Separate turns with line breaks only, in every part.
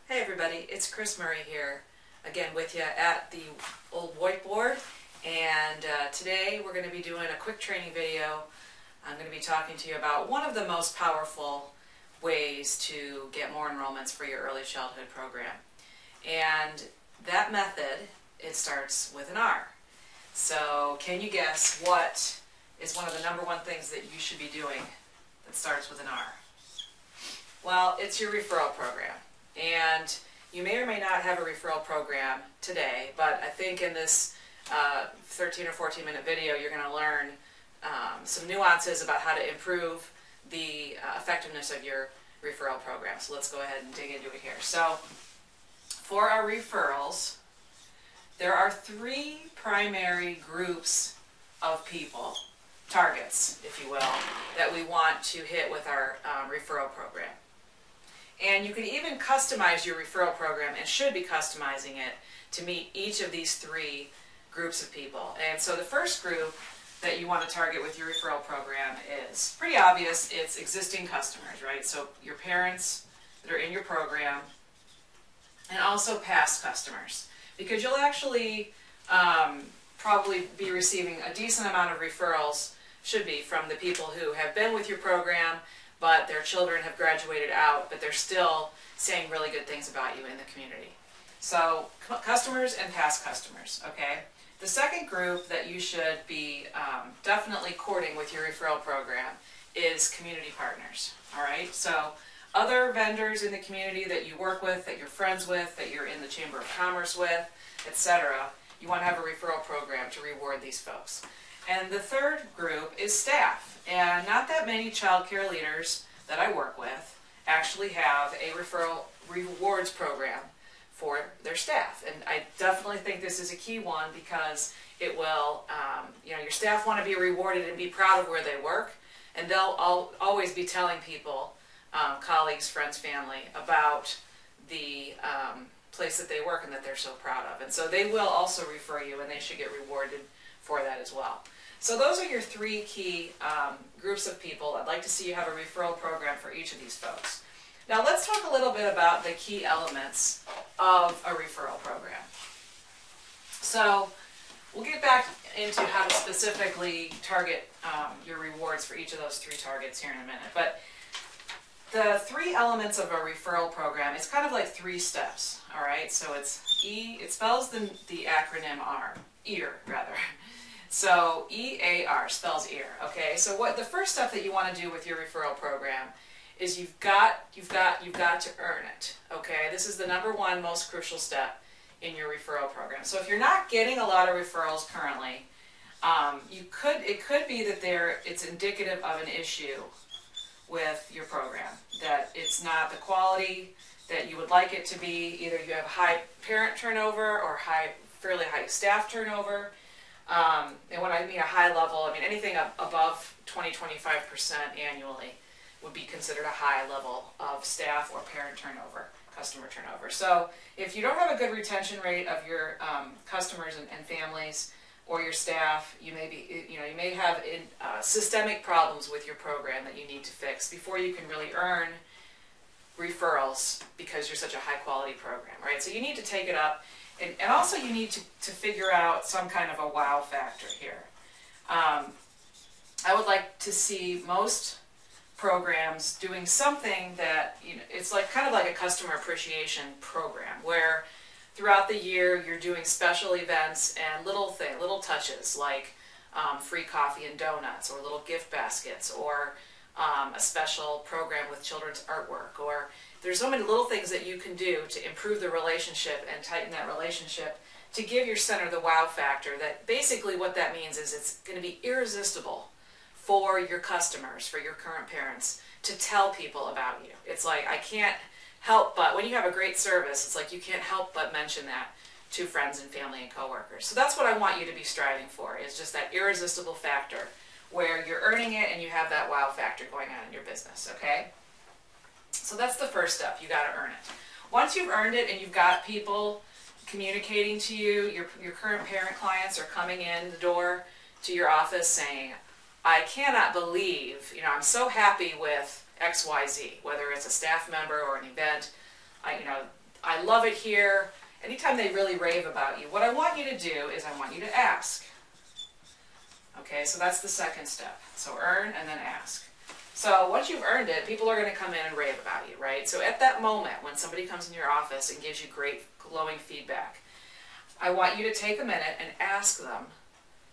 Hey everybody, it's Chris Murray here, again with you at the old whiteboard, and today we're going to be doing a quick training video. I'm going to be talking to you about one of the most powerful ways to get more enrollments for your early childhood program. And that method, it starts with an R. So can you guess what is one of the #1 things that you should be doing that starts with an R? Well, it's your referral program. And you may or may not have a referral program today, but I think in this 13 or 14 minute video you're going to learn some nuances about how to improve the effectiveness of your referral program. So let's go ahead and dig into it here. So for our referrals, there are 3 primary groups of people, targets if you will, that we want to hit with our referral program. And you can even customize your referral program, and should be customizing it, to meet each of these 3 groups of people. And so the first group that you want to target with your referral program is pretty obvious. It's existing customers, right? So your parents that are in your program, and also past customers, because you'll actually probably be receiving a decent amount of referrals, should be, from the people who have been with your program but their children have graduated out, but they're still saying really good things about you in the community. So customers and past customers, okay? The second group that you should be definitely courting with your referral program is community partners, all right? So other vendors in the community that you work with, that you're friends with, that you're in the Chamber of Commerce with, etc. You want to have a referral program to reward these folks. And the third group is staff. And not that many child care leaders that I work with actually have a referral rewards program for their staff. And I definitely think this is a key one, because it will, your staff want to be rewarded and be proud of where they work. And they'll always be telling people, colleagues, friends, family, about the place that they work and that they're so proud of. And so they will also refer you, and they should get rewarded for that as well. So those are your 3 key groups of people. I'd like to see you have a referral program for each of these folks. Now let's talk a little bit about the key elements of a referral program. So we'll get back into how to specifically target your rewards for each of those 3 targets here in a minute. But the 3 elements of a referral program, it's kind of like 3 steps, all right? So it's it spells the acronym EAR rather. So EAR spells ear, okay? So what the first step that you want to do with your referral program is you've got to earn it, okay? This is the #1 most crucial step in your referral program. So if you're not getting a lot of referrals currently, it could be that it's indicative of an issue with your program, that it's not the quality that you would like it to be. Either you have high parent turnover or fairly high staff turnover. And when I mean a high level, I mean anything above 20–25% annually would be considered a high level of staff or parent turnover, customer turnover. So if you don't have a good retention rate of your customers and families or your staff, you may have systemic problems with your program that you need to fix before you can really earn referrals, because you're such a high quality program, right? So you need to take it up. And also you need to figure out some kind of a wow factor here. I would like to see most programs doing something that, it's kind of like a customer appreciation program, where throughout the year you're doing special events and little touches like free coffee and donuts, or little gift baskets, or a special program with children's artwork, or there's so many little things that you can do to improve the relationship and tighten that relationship to give your center the wow factor. That basically what that means is it's going to be irresistible for your customers, for your current parents, to tell people about you. It's like, I can't help but, when you have a great service, it's like you can't help but mention that to friends and family and coworkers. So that's what I want you to be striving for, is just that irresistible factor where you're earning it and you have that wow factor going on in your business, okay? So that's the first step. You got to earn it. Once you've earned it and you've got people communicating to you, your current parent clients are coming in the door to your office saying, I cannot believe, I'm so happy with XYZ, whether it's a staff member or an event, I love it here. Anytime they really rave about you, what I want you to do is I want you to ask. Okay, so that's the second step. So earn and then ask. So once you've earned it, people are going to come in and rave about you, right? So at that moment, when somebody comes in your office and gives you great, glowing feedback, I want you to take a minute and ask them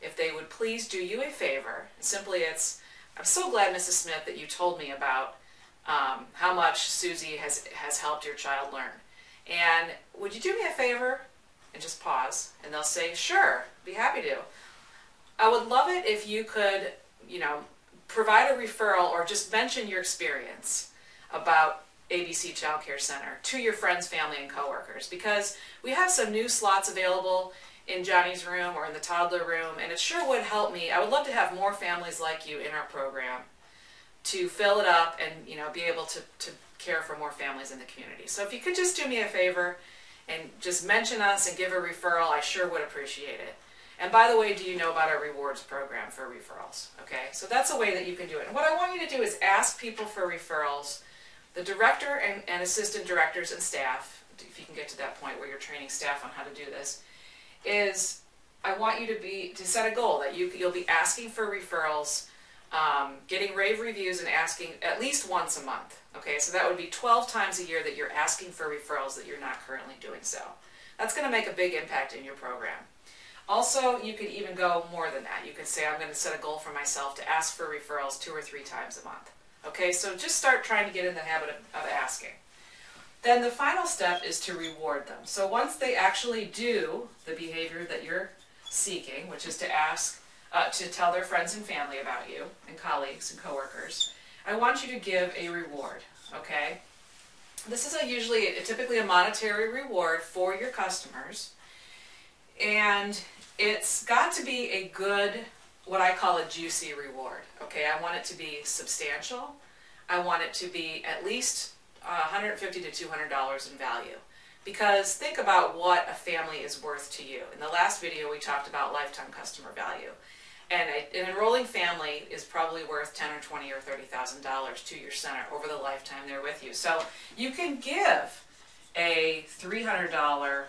if they would please do you a favor. Simply it's, I'm so glad, Mrs. Smith, that you told me about how much Susie has helped your child learn. And would you do me a favor? And just pause, and they'll say, sure, be happy to. I would love it if you could, provide a referral or just mention your experience about ABC Child Care Center to your friends, family, and coworkers, because we have some new slots available in Johnny's room or in the toddler room, and it sure would help me. I would love to have more families like you in our program to fill it up and be able to care for more families in the community. So if you could just do me a favor and just mention us and give a referral, I sure would appreciate it. And by the way, do you know about our rewards program for referrals? Okay, so that's a way that you can do it. And what I want you to do is ask people for referrals. The director and assistant directors and staff, if you can get to that point where you're training staff on how to do this, is I want you to set a goal that you'll be asking for referrals, getting rave reviews and asking at least once a month. Okay, so that would be 12 times a year that you're asking for referrals that you're not currently doing so. That's going to make a big impact in your program. Also, you could even go more than that. You could say, I'm going to set a goal for myself to ask for referrals 2 or 3 times a month. Okay, so just start trying to get in the habit of asking. Then the final step is to reward them. So once they actually do the behavior that you're seeking, which is to ask, to tell their friends and family about you, and colleagues and coworkers, I want you to give a reward, okay? This is typically a monetary reward for your customers, and it's got to be a good, what I call a juicy reward, okay? I want it to be substantial. I want it to be at least $150 to $200 in value. Because think about what a family is worth to you. In the last video we talked about lifetime customer value. And an enrolling family is probably worth $10 or $20 or $30,000 to your center over the lifetime they're with you. So you can give a $300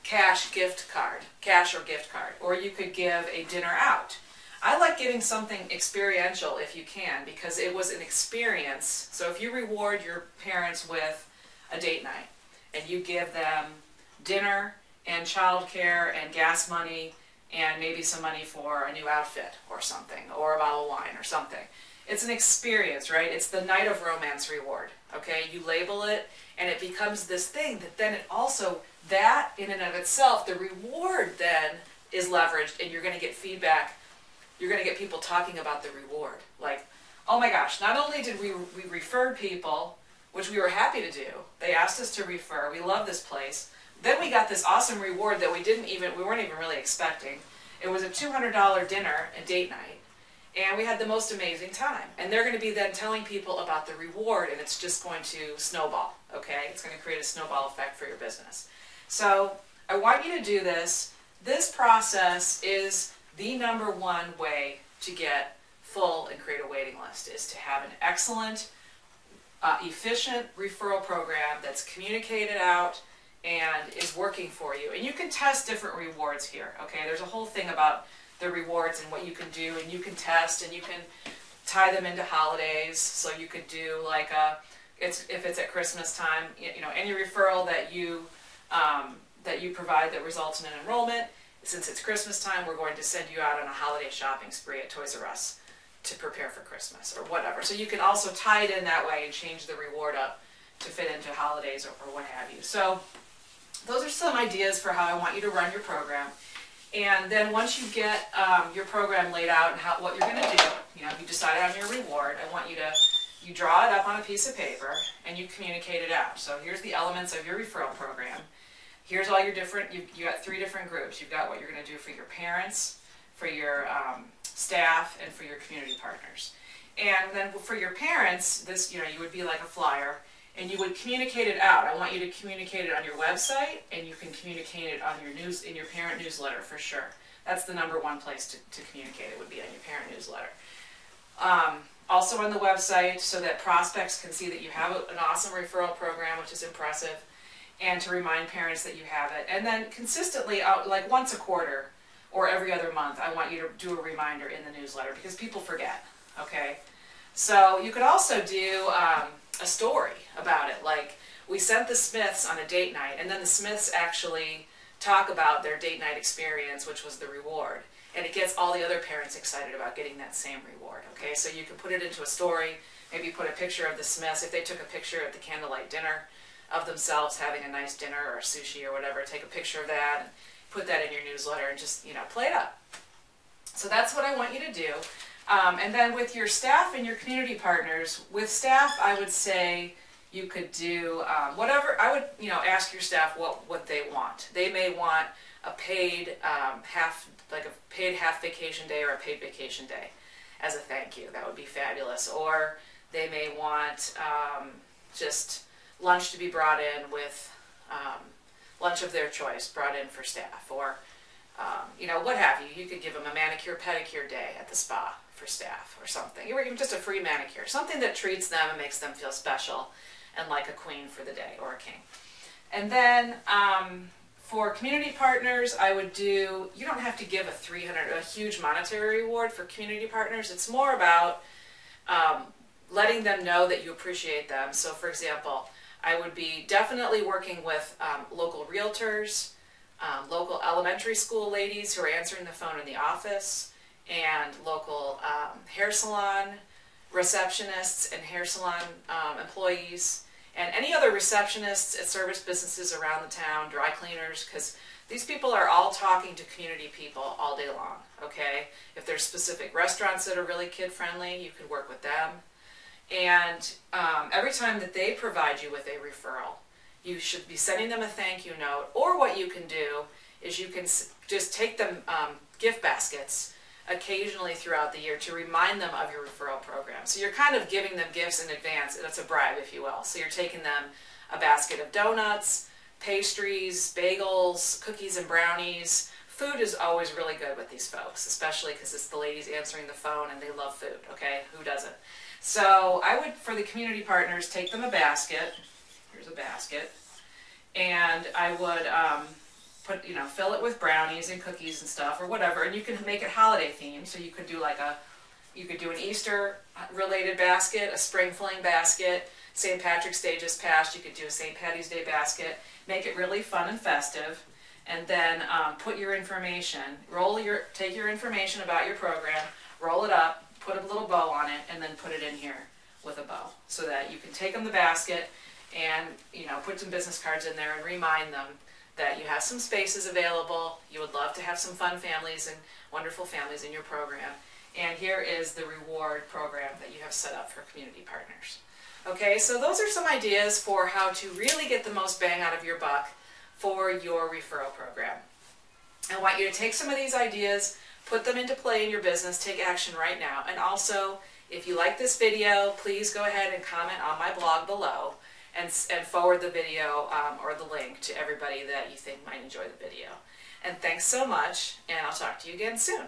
cash or gift card, or you could give a dinner out. I like giving something experiential if you can, because it was an experience. So if you reward your parents with a date night and you give them dinner and childcare and gas money and maybe some money for a new outfit or something, or a bottle of wine or something. It's an experience, right? It's the night of romance reward, okay? You label it and it becomes this thing that then it also, that in and of itself, the reward then is leveraged, and you're going to get feedback. You're going to get people talking about the reward. Like, oh my gosh, not only did we refer people, which we were happy to do, they asked us to refer, we love this place, then we got this awesome reward that we weren't even really expecting. It was a $200 dinner and date night, and we had the most amazing time. And they're going to be then telling people about the reward, and it's just going to snowball, okay? It's going to create a snowball effect for your business. So I want you to do this. This process is the #1 way to get full and create a waiting list, is to have an excellent, efficient referral program that's communicated out and is working for you. And you can test different rewards here, okay? There's a whole thing about the rewards and what you can do, and you can test, and you can tie them into holidays. So you could do like if it's at Christmas time, any referral that you provide that results in an enrollment, since it's Christmas time, we're going to send you out on a holiday shopping spree at Toys R Us to prepare for Christmas or whatever. So you can also tie it in that way and change the reward up to fit into holidays or what have you. So those are some ideas for how I want you to run your program. And then once you get your program laid out and what you're going to do, if you decided on your reward, I want you draw it up on a piece of paper and you communicate it out. So here's the elements of your referral program. Here's all your different, you got 3 different groups. You've got what you're going to do for your parents, for your staff, and for your community partners. And then for your parents, this, you would be like a flyer, and you would communicate it out. I want you to communicate it on your website, and you can communicate it on your in your parent newsletter for sure. That's the #1 place to communicate it, would be on your parent newsletter. also on the website so that prospects can see that you have an awesome referral program, which is impressive, and to remind parents that you have it. And then consistently, like once a quarter or every other month, I want you to do a reminder in the newsletter because people forget, okay? So you could also do a story about it, like we sent the Smiths on a date night, and then the Smiths actually talk about their date night experience, which was the reward. And it gets all the other parents excited about getting that same reward, okay? So you can put it into a story, maybe put a picture of the Smiths. If they took a picture at the candlelight dinner of themselves having a nice dinner or sushi or whatever, take a picture of that and put that in your newsletter and just, you know, play it up. So that's what I want you to do. And then with your staff and your community partners, with staff I would say you could do whatever. I would, you know, ask your staff what they want. They may want a paid half vacation day or a paid vacation day as a thank you. That would be fabulous. Or they may want just lunch to be brought in with lunch of their choice brought in for staff, or you know, what have you. You could give them a manicure pedicure day at the spa for staff or something, or even just a free manicure, something that treats them and makes them feel special and like a queen for the day, or a king. And then for community partners, I would do, you don't have to give a huge monetary reward for community partners. It's more about letting them know that you appreciate them. So for example, I would be definitely working with local realtors, local elementary school ladies who are answering the phone in the office, and local hair salon receptionists and hair salon employees, and any other receptionists at service businesses around the town, dry cleaners, because these people are all talking to community people all day long, okay? If there's specific restaurants that are really kid-friendly, you could work with them. And every time that they provide you with a referral, you should be sending them a thank you note, or what you can do is you can just take them gift baskets occasionally throughout the year to remind them of your referral program. So you're kind of giving them gifts in advance, and it's a bribe, if you will. So you're taking them a basket of donuts, pastries, bagels, cookies and brownies. Food is always really good with these folks, especially because it's the ladies answering the phone and they love food, okay? Who doesn't? So I would, for the community partners, take them a basket. Here's a basket. And I would fill it with brownies and cookies and stuff or whatever, and you can make it holiday themed. So you could do you could do an Easter related basket, a spring fling basket, St. Patrick's Day just passed, you could do a St. Patty's Day basket, make it really fun and festive, and then put your information, take your information about your program, roll it up, put a little bow on it, and then put it in here with a bow, so that you can take them the basket and, you know, put some business cards in there and remind them that you have some spaces available, you would love to have some fun families and wonderful families in your program, and here is the reward program that you have set up for community partners. Okay, so those are some ideas for how to really get the most bang out of your buck for your referral program. I want you to take some of these ideas, put them into play in your business, take action right now, and also, if you like this video, please go ahead and comment on my blog below and forward the video or the link to everybody that you think might enjoy the video. And thanks so much, and I'll talk to you again soon.